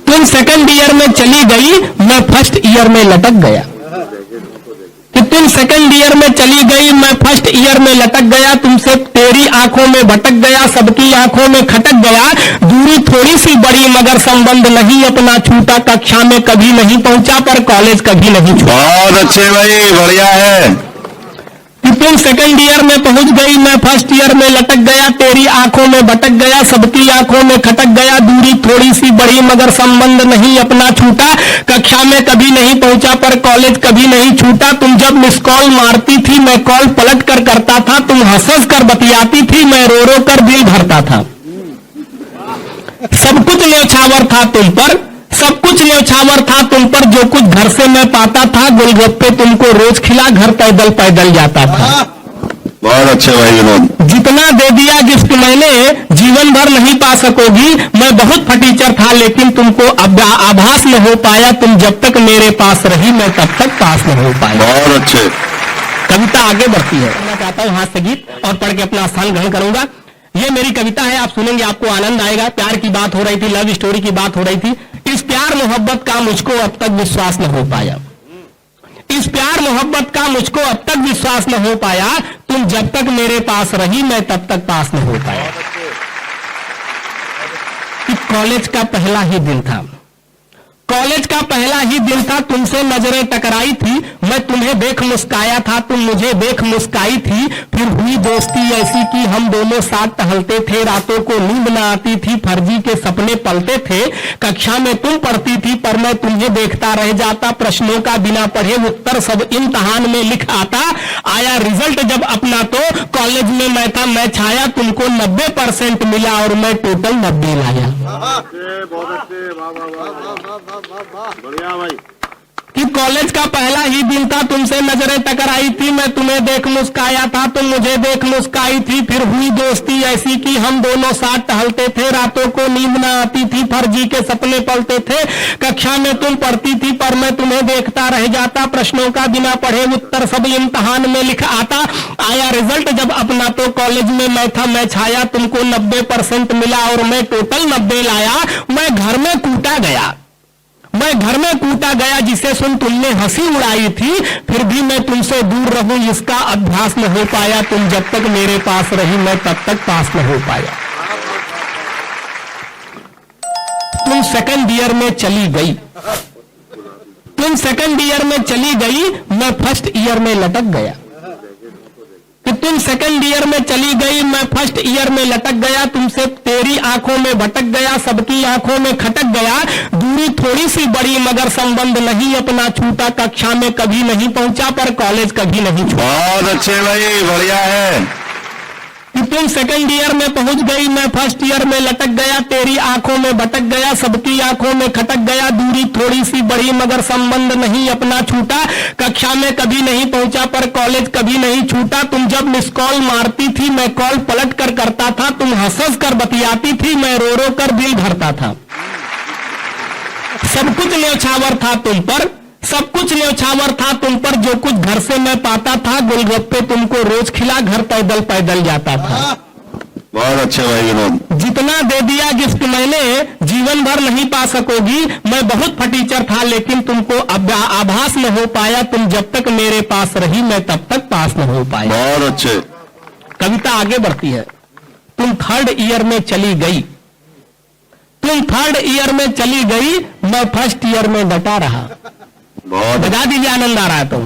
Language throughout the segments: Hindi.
तुम सेकंड ईयर में चली गई, मैं फर्स्ट ईयर में लटक गया। कि तुम सेकंड ईयर में चली गई, मैं फर्स्ट ईयर में लटक गया। तुमसे तेरी आंखों में भटक गया, सबकी आंखों में खटक गया। दूरी थोड़ी सी बड़ी मगर संबंध नहीं अपना छूटा। कक्षा में कभी नहीं पहुंचा पर कॉलेज कभी नहीं छूटा। बहुत अच्छे भाई, बढ़िया है। तुम सेकंड ईयर में पहुंच गई, मैं फर्स्ट ईयर में लटक गया। तेरी आंखों में भटक गया, सबकी आंखों में खटक गया। दूरी थोड़ी सी बड़ी मगर संबंध नहीं अपना छूटा। कक्षा में कभी नहीं पहुंचा पर कॉलेज कभी नहीं छूटा। तुम जब मिस कॉल मारती थी मैं कॉल पलट कर करता था। तुम हंस हंस कर बतियाती थी, मैं रो रो कर दिल भरता था। सब कुछ न्यौछावर था तुम पर, सब कुछ न्यौछावर था तुम पर। जो कुछ घर से मैं पाता था, गोलगप्पे तुमको रोज खिला, घर पैदल पैदल जाता था। बहुत अच्छे भाई विनोद। जितना दे दिया गिफ्ट मैंने, जीवन भर नहीं पा सकोगी। मैं बहुत फटीचर था लेकिन तुमको आभास न हो पाया। तुम जब तक मेरे पास रही मैं तब तक पास न हो पाया। बहुत अच्छे। कविता आगे बढ़ती है। मैं चाहता हूँ हास्य गीत और पढ़ के अपना स्थान ग्रहण करूंगा। ये मेरी कविता है, आप सुनेंगे आपको आनंद आएगा। प्यार की बात हो रही थी, लव स्टोरी की बात हो रही थी। इस प्यार मोहब्बत का मुझको अब तक विश्वास न हो पाया। इस प्यार मोहब्बत का मुझको अब तक विश्वास न हो पाया। तुम जब तक मेरे पास रही मैं तब तक पास न हो पाया। कॉलेज का पहला ही दिन था, कॉलेज का पहला ही दिन था। तुमसे नजरें टकराई थी, मैं तुम्हें देख मुस्काया था, तुम मुझे देख मुस्काई थी। फिर हुई दोस्ती ऐसी कि हम दोनों साथ टहलते थे। रातों को नींद न आती थी, फर्जी के सपने पलते थे। कक्षा में तुम पढ़ती थी पर मैं तुम्हें देखता रह जाता। प्रश्नों का बिना पढ़े उत्तर सब इम्तिहान में लिख आता। आया रिजल्ट जब अपना तो कॉलेज में मैं था, मैं छाया। तुमको 90% मिला और मैं टोटल 90 लाया। बढ़िया भाई। कि कॉलेज का पहला ही दिन था, तुमसे नजरें टकराई थी, मैं तुम्हें देख मुस्काया था, तुम मुझे देख मुस्काई थी। फिर हुई दोस्ती ऐसी कि हम दोनों साथ टहलते थे। रातों को नींद न आती थी, फर्जी के सपने पलते थे। कक्षा में तुम पढ़ती थी पर मैं तुम्हें देखता रह जाता। प्रश्नों का बिना पढ़े उत्तर सब इम्तिहान में लिख आता। आया रिजल्ट जब अपना तो कॉलेज में मैं था, मैं छाया। तुमको 90% मिला और मैं टोटल 90 लाया। मैं घर में कूटा गया, मैं घर में कूटा गया जिसे सुन तुमने हंसी उड़ाई थी। फिर भी मैं तुमसे दूर रहूं इसका अभ्यास न हो पाया। तुम जब तक मेरे पास रही मैं तब तक पास न हो पाया। तुम सेकंड ईयर में चली गई, तुम सेकंड ईयर में चली गई, मैं फर्स्ट ईयर में लटक गया। कि तुम सेकंड ईयर में चली गई, मैं फर्स्ट ईयर में लटक गया। तुमसे तेरी आंखों में भटक गया, सबकी आंखों में खटक गया। दूरी थोड़ी सी बड़ी मगर संबंध नहीं अपना छूटा। कक्षा में कभी नहीं पहुंचा पर कॉलेज कभी नहीं छूटा। बहुत अच्छे भाई, बढ़िया है। कि तुम सेकंड ईयर में पहुंच गई, मैं फर्स्ट ईयर में लटक गया। तेरी आंखों में भटक गया, सबकी आंखों में खटक गया। दूरी थोड़ी सी बड़ी मगर संबंध नहीं अपना छूटा। कक्षा में कभी नहीं पहुंचा पर कॉलेज कभी नहीं छूटा। तुम जब मिस कॉल मारती थी मैं कॉल पलट कर करता था। तुम हंस हंस कर बतियाती थी, मैं रो रो कर दिल भरता था। सब कुछ न्यौछावर था तुम पर, सब कुछ न्यौछावर था तुम पर। जो कुछ घर से मैं पाता था, गोलगप्पे तुमको रोज खिला, घर पैदल पैदल जाता था। बहुत अच्छे भाई विनोद। जितना दे दिया गिफ्ट मैंने, जीवन भर नहीं पा सकोगी। मैं बहुत फटीचर था लेकिन तुमको आभास न हो पाया। तुम जब तक मेरे पास रही मैं तब तक पास न हो पाया। बहुत अच्छे। कविता आगे बढ़ती है। तुम थर्ड ईयर में चली गई, तुम थर्ड ईयर में चली गई, मैं फर्स्ट ईयर में डटा रहा। बहुत बता दीजिए आनंद आ रहा है तो।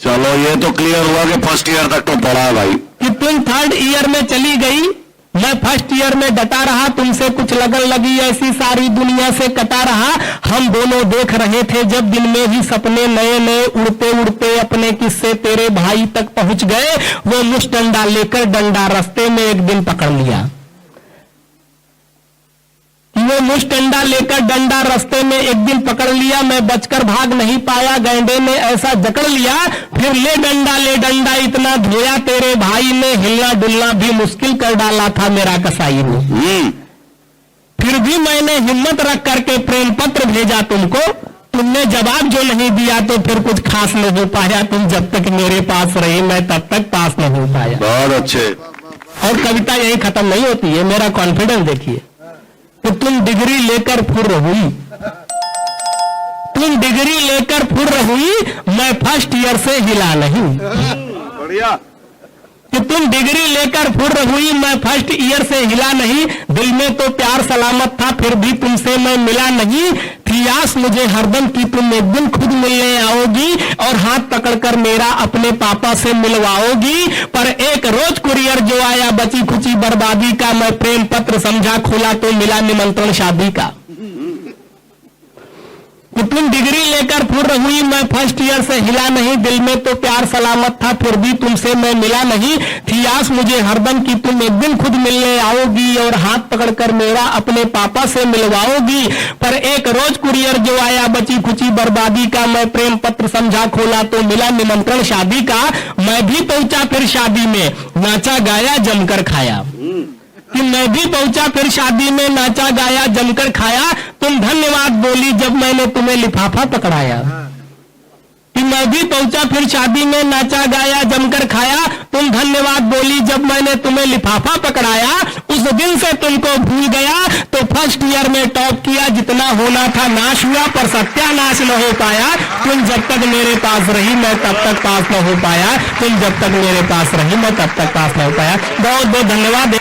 चलो ये तो क्लियर हुआ कि फर्स्ट ईयर तक तो पढ़ा है भाई। कि तुम थर्ड ईयर में चली गई, मैं फर्स्ट ईयर में डटा रहा। तुमसे कुछ लगन लगी ऐसी सारी दुनिया से कटा रहा। हम दोनों देख रहे थे जब दिन में ही सपने नए नए। उड़ते उड़ते अपने किस्से तेरे भाई तक पहुंच गए। वो मुझ डंडा लेकर डंडा रास्ते में एक दिन पकड़ लिया। वो मुझ डंडा लेकर डंडा रास्ते में एक दिन पकड़ लिया। मैं बचकर भाग नहीं पाया, गैंडे ने ऐसा जकड़ लिया। फिर ले डंडा इतना धोया तेरे भाई ने। हिलना डुलना भी मुश्किल कर डाला था मेरा कसाई ने। फिर भी मैंने हिम्मत रख करके प्रेम पत्र भेजा तुमको। तुमने जवाब जो नहीं दिया तो फिर कुछ खास नहीं हो पाया। तुम जब तक मेरे पास रही मैं तब तक पास नहीं हो पाया। बहुत अच्छे। और कविता यही खत्म नहीं होती है, मेरा कॉन्फिडेंस देखिए। कि तुम डिग्री लेकर फुर्र हुई, तुम डिग्री लेकर फुर्र हुई, मैं फर्स्ट ईयर से हिला नहीं। बढ़िया। कि तुम डिग्री लेकर फुर्र हुई, मैं फर्स्ट ईयर से हिला नहीं। दिल में तो प्यार सलामत था, फिर भी तुमसे मैं मिला नहीं। थी आस मुझे हरदम की तुम एक दिन खुद मिलने आओगी और हाथ पकड़कर मेरा अपने पापा से मिलवाओगी। पर एक रोज कुरियर जो आया बची खुची बर्बादी का, मैं प्रेम पत्र समझा खोला तो मिला निमंत्रण शादी का। कि तुम डिग्री लेकर फुर्र हुई, मैं फर्स्ट ईयर से हिला नहीं। दिल में तो प्यार सलामत था, फिर भी तुमसे मैं मिला नहीं। थी आस मुझे हरदम की तुम एक दिन खुद मिलने आओगी और हाथ पकड़कर मेरा अपने पापा से मिलवाओगी। पर एक रोज कुरियर जो आया बची खुची बर्बादी का, मैं प्रेम पत्र समझा खोला तो मिला निमंत्रण शादी का। मैं भी पहुंचा फिर शादी में, नाचा गाया जमकर खाया। कि मैं भी पहुंचा फिर शादी में, नाचा गाया जमकर खाया। तुम धन्यवाद बोली जब मैंने तुम्हें लिफाफा पकड़ाया। कि मैं भी पहुंचा फिर शादी में, नाचा गाया जमकर खाया। तुम धन्यवाद बोली जब मैंने तुम्हें लिफाफा पकड़ाया। उस दिन से तुमको भूल गया तो फर्स्ट ईयर में टॉप किया। जितना होना था नाश हुआ, पर सत्यानाश न हो पाया। तुम जब तक मेरे पास रही मैं तब तक पास न हो पाया। तुम जब तक मेरे पास रही मैं तब तक पास न हो पाया। बहुत बहुत धन्यवाद।